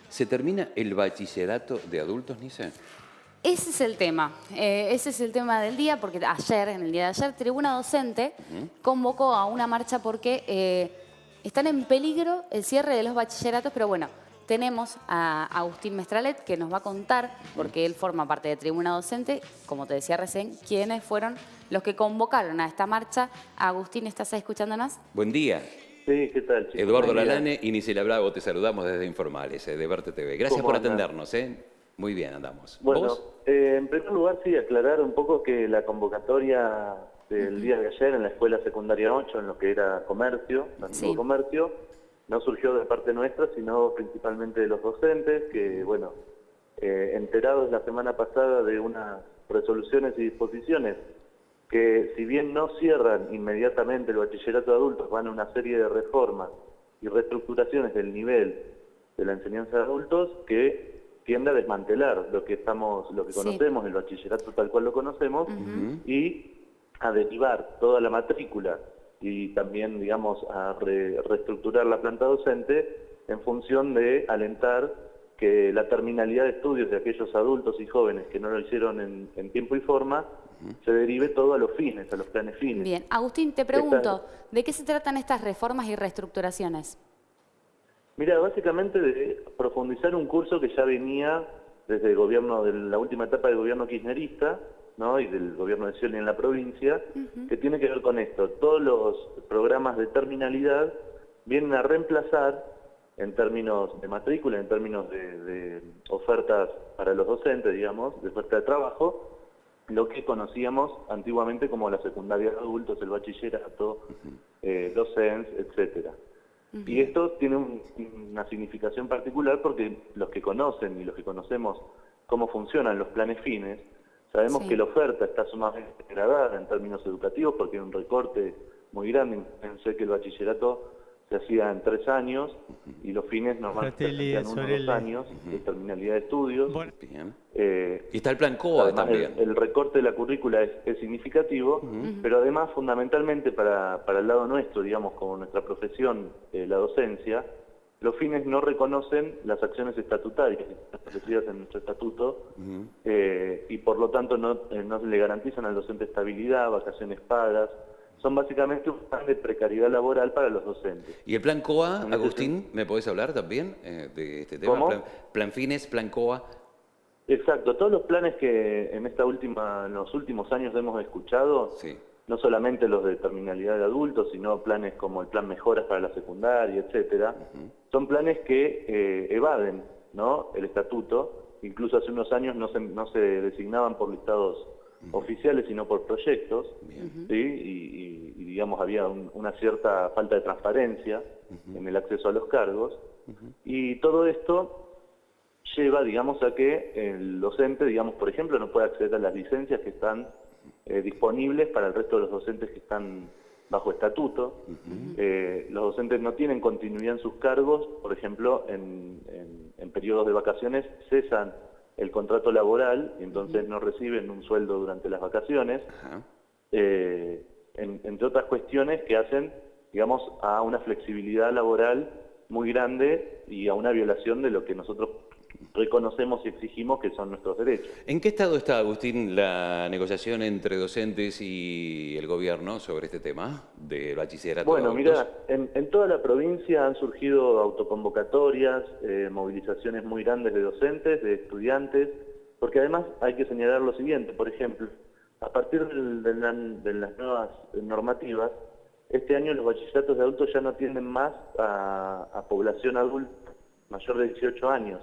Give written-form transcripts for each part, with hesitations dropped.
¿Se termina el bachillerato de adultos, Nice? Ese es el tema del día, porque ayer, en el día de ayer, Tribuna Docente convocó a una marcha porque están en peligro el cierre de los bachilleratos, pero bueno, tenemos a Agustín Mestralet que nos va a contar, porque él forma parte de Tribuna Docente, como te decía recién, quiénes fueron los que convocaron a esta marcha. Agustín, ¿estás escuchándonos? Buen día. Sí, ¿qué tal, chicos? Eduardo Buen día. Lalane y Nicela Bravo, te saludamos desde Informales, de Verte TV. Gracias ¿Cómo por andan? atendernos, Muy bien, andamos. Bueno, ¿Vos? en primer lugar, sí, aclarar un poco que la convocatoria del día de ayer en la Escuela Secundaria 8, en lo que era comercio, antiguo comercio, no surgió de parte nuestra, sino principalmente de los docentes, que, bueno, enterados la semana pasada de unas resoluciones y disposiciones que, si bien no cierran inmediatamente el bachillerato de adultos, van a una serie de reformas y reestructuraciones del nivel de la enseñanza de adultos que tiende a desmantelar lo que conocemos, el bachillerato tal cual lo conocemos, y a derivar toda la matrícula y también, digamos, a reestructurar la planta docente en función de alentar que la terminalidad de estudios de aquellos adultos y jóvenes que no lo hicieron en tiempo y forma se derive todo a los fines, a los planes fines. Bien, Agustín, te pregunto, ¿de qué se tratan estas reformas y reestructuraciones? Mira, básicamente de profundizar un curso que ya venía desde el gobierno, de la última etapa del gobierno kirchnerista, ¿no? Y del gobierno de Scioli en la provincia, que tiene que ver con esto. Todos los programas de terminalidad vienen a reemplazar, en términos de matrícula, en términos de ofertas para los docentes, digamos, de oferta de trabajo, lo que conocíamos antiguamente como la secundaria de adultos, el bachillerato, docens, etcétera. Y esto tiene una significación particular porque los que conocen y los que conocemos cómo funcionan los planes fines, sabemos que la oferta está sumamente degradada en términos educativos porque hay un recorte muy grande. Pensé que el bachillerato se hacía en 3 años y los fines normalmente se hacían 1 o 2 años de terminalidad de estudios. Bien. Y está el plan COA también. El recorte de la currícula es significativo, pero además, fundamentalmente para el lado nuestro, digamos, como nuestra profesión, la docencia, los fines no reconocen las acciones estatutarias establecidas en nuestro estatuto y por lo tanto no le garantizan al docente estabilidad, vacaciones pagas. Son básicamente un plan de precariedad laboral para los docentes. ¿Y el plan COA, Agustín, me podés hablar también de este tema? ¿Cómo? Plan fines, plan COA. Exacto, todos los planes que en los últimos años hemos escuchado, no solamente los de terminalidad de adultos, sino planes como el plan mejoras para la secundaria, etcétera, son planes que evaden, ¿no?, el estatuto. Incluso hace unos años no se designaban por listados oficiales, sino por proyectos, ¿sí? Y digamos había una cierta falta de transparencia en el acceso a los cargos, y todo esto lleva, digamos, a que el docente, digamos, por ejemplo, no puede acceder a las licencias que están disponibles para el resto de los docentes que están bajo estatuto. Los docentes no tienen continuidad en sus cargos, por ejemplo, en periodos de vacaciones cesan el contrato laboral y entonces no reciben un sueldo durante las vacaciones, entre otras cuestiones que hacen, digamos, a una flexibilidad laboral muy grande y a una violación de lo que nosotros reconocemos y exigimos que son nuestros derechos. ¿En qué estado está, Agustín, la negociación entre docentes y el gobierno sobre este tema del bachillerato? Bueno, mira, en toda la provincia han surgido autoconvocatorias, movilizaciones muy grandes de docentes, de estudiantes, porque además hay que señalar lo siguiente, por ejemplo, a partir de las nuevas normativas, este año los bachilleratos de adultos ya no atienden más a población adulta mayor de 18 años.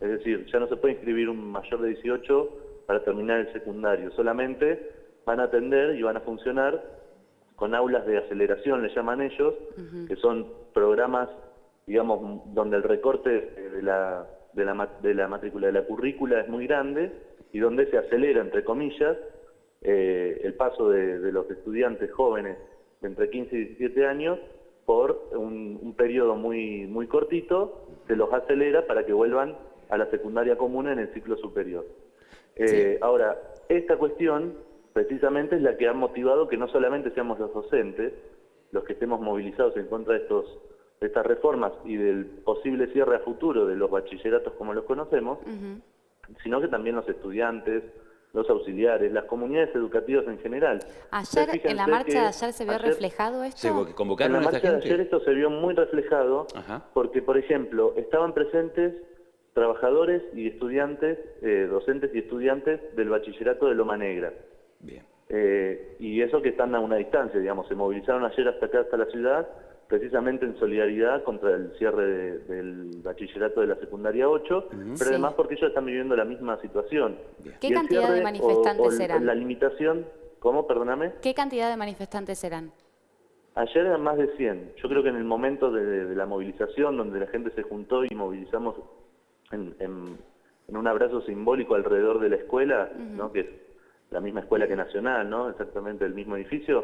Es decir, ya no se puede inscribir un mayor de 18 para terminar el secundario. Solamente van a atender y van a funcionar con aulas de aceleración, le llaman ellos, que son programas, digamos, donde el recorte de la matrícula, de la currícula es muy grande y donde se acelera, entre comillas, el paso de los estudiantes jóvenes de entre 15 y 17 años por un periodo muy, muy cortito, se los acelera para que vuelvan a la secundaria común en el ciclo superior. Ahora, esta cuestión precisamente es la que ha motivado que no solamente seamos los docentes los que estemos movilizados en contra de estos estas reformas y del posible cierre a futuro de los bachilleratos como los conocemos, sino que también los estudiantes, los auxiliares, las comunidades educativas en general. Ayer, Fíjense en la marcha que de ayer, ¿se vio reflejado esto? Sí, porque en convocaron la a esta marcha de gente. ayer esto se vio muy reflejado, porque, por ejemplo, estaban presentes trabajadores y estudiantes, docentes y estudiantes del bachillerato de Loma Negra. Bien. Y eso que están a una distancia, digamos, se movilizaron ayer hasta acá, hasta la ciudad, precisamente en solidaridad contra el cierre del bachillerato de la secundaria 8, pero Sí. además porque ellos están viviendo la misma situación. ¿Qué Y el cantidad de cierre manifestantes eran? La limitación, ¿cómo? Perdóname. ¿Qué cantidad de manifestantes eran? Ayer eran más de 100. Yo creo que en el momento de la movilización, donde la gente se juntó y movilizamos en un abrazo simbólico alrededor de la escuela, ¿no? Que es la misma escuela que Nacional, ¿no? Exactamente el mismo edificio,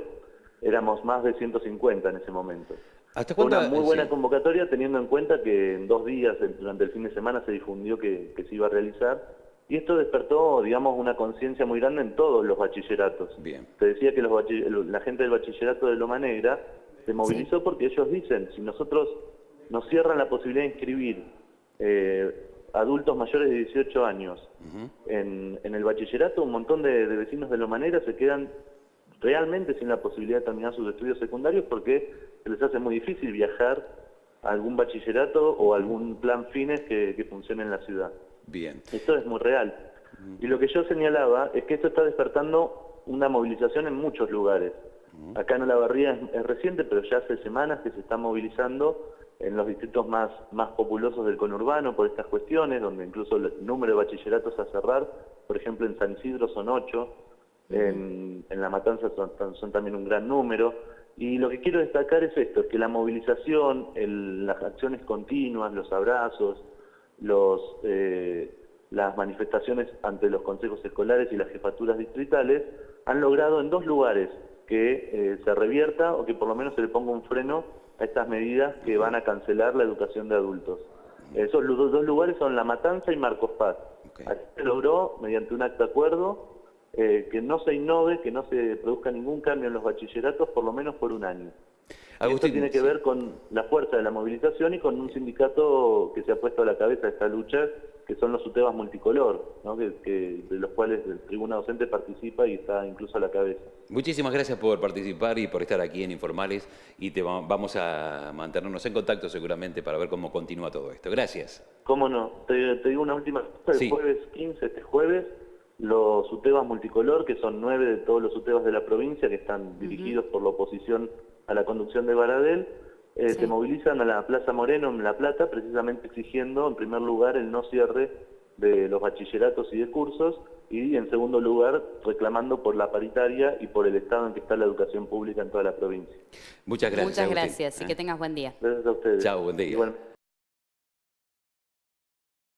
éramos más de 150 en ese momento. ¿Hasta Fue cuándo? una muy buena Sí. convocatoria, teniendo en cuenta que en 2 días, durante el fin de semana, se difundió que se iba a realizar. Y esto despertó, digamos, una conciencia muy grande en todos los bachilleratos. Bien. Te decía que la gente del bachillerato de Loma Negra se movilizó porque ellos dicen, si nosotros nos cierran la posibilidad de inscribir adultos mayores de 18 años en el bachillerato, un montón de vecinos de Loma Negra se quedan realmente sin la posibilidad de terminar sus estudios secundarios porque se les hace muy difícil viajar a algún bachillerato o algún plan fines que funcione en la ciudad. Bien. Esto es muy real. Y lo que yo señalaba es que esto está despertando una movilización en muchos lugares. Acá en Olavarría es reciente, pero ya hace semanas que se está movilizando en los distritos más populosos del conurbano por estas cuestiones, donde incluso el número de bachilleratos a cerrar, por ejemplo en San Isidro son 8, en La Matanza son también un gran número. Y lo que quiero destacar es esto, es que la movilización, las acciones continuas, los abrazos, las manifestaciones ante los consejos escolares y las jefaturas distritales han logrado en 2 lugares que se revierta o que por lo menos se le ponga un freno a estas medidas que van a cancelar la educación de adultos. Esos 2 lugares son La Matanza y Marcos Paz. Okay. Así se logró, mediante un acta de acuerdo, que no se innove, que no se produzca ningún cambio en los bachilleratos, por lo menos por un año. Agustín, Esto tiene que ver con la fuerza de la movilización y con un sindicato que se ha puesto a la cabeza de esta lucha, que son los UTEBAS multicolor, ¿no? de los cuales el Tribuna Docente participa y está incluso a la cabeza. Muchísimas gracias por participar y por estar aquí en Informales y vamos a mantenernos en contacto seguramente para ver cómo continúa todo esto. Gracias. ¿Cómo no? Te digo una última cosa. Sí. El jueves 15, este jueves, los UTEBAS multicolor, que son 9 de todos los UTEBAS de la provincia, que están dirigidos por la oposición a la conducción de Baradel, se movilizan a la Plaza Moreno en La Plata, precisamente exigiendo, en primer lugar, el no cierre de los bachilleratos y de cursos, y en segundo lugar, reclamando por la paritaria y por el estado en que está la educación pública en toda la provincia. Muchas gracias. Muchas Agustín. gracias y que tengas buen día. Gracias a ustedes. Chao, buen día. Igualmente.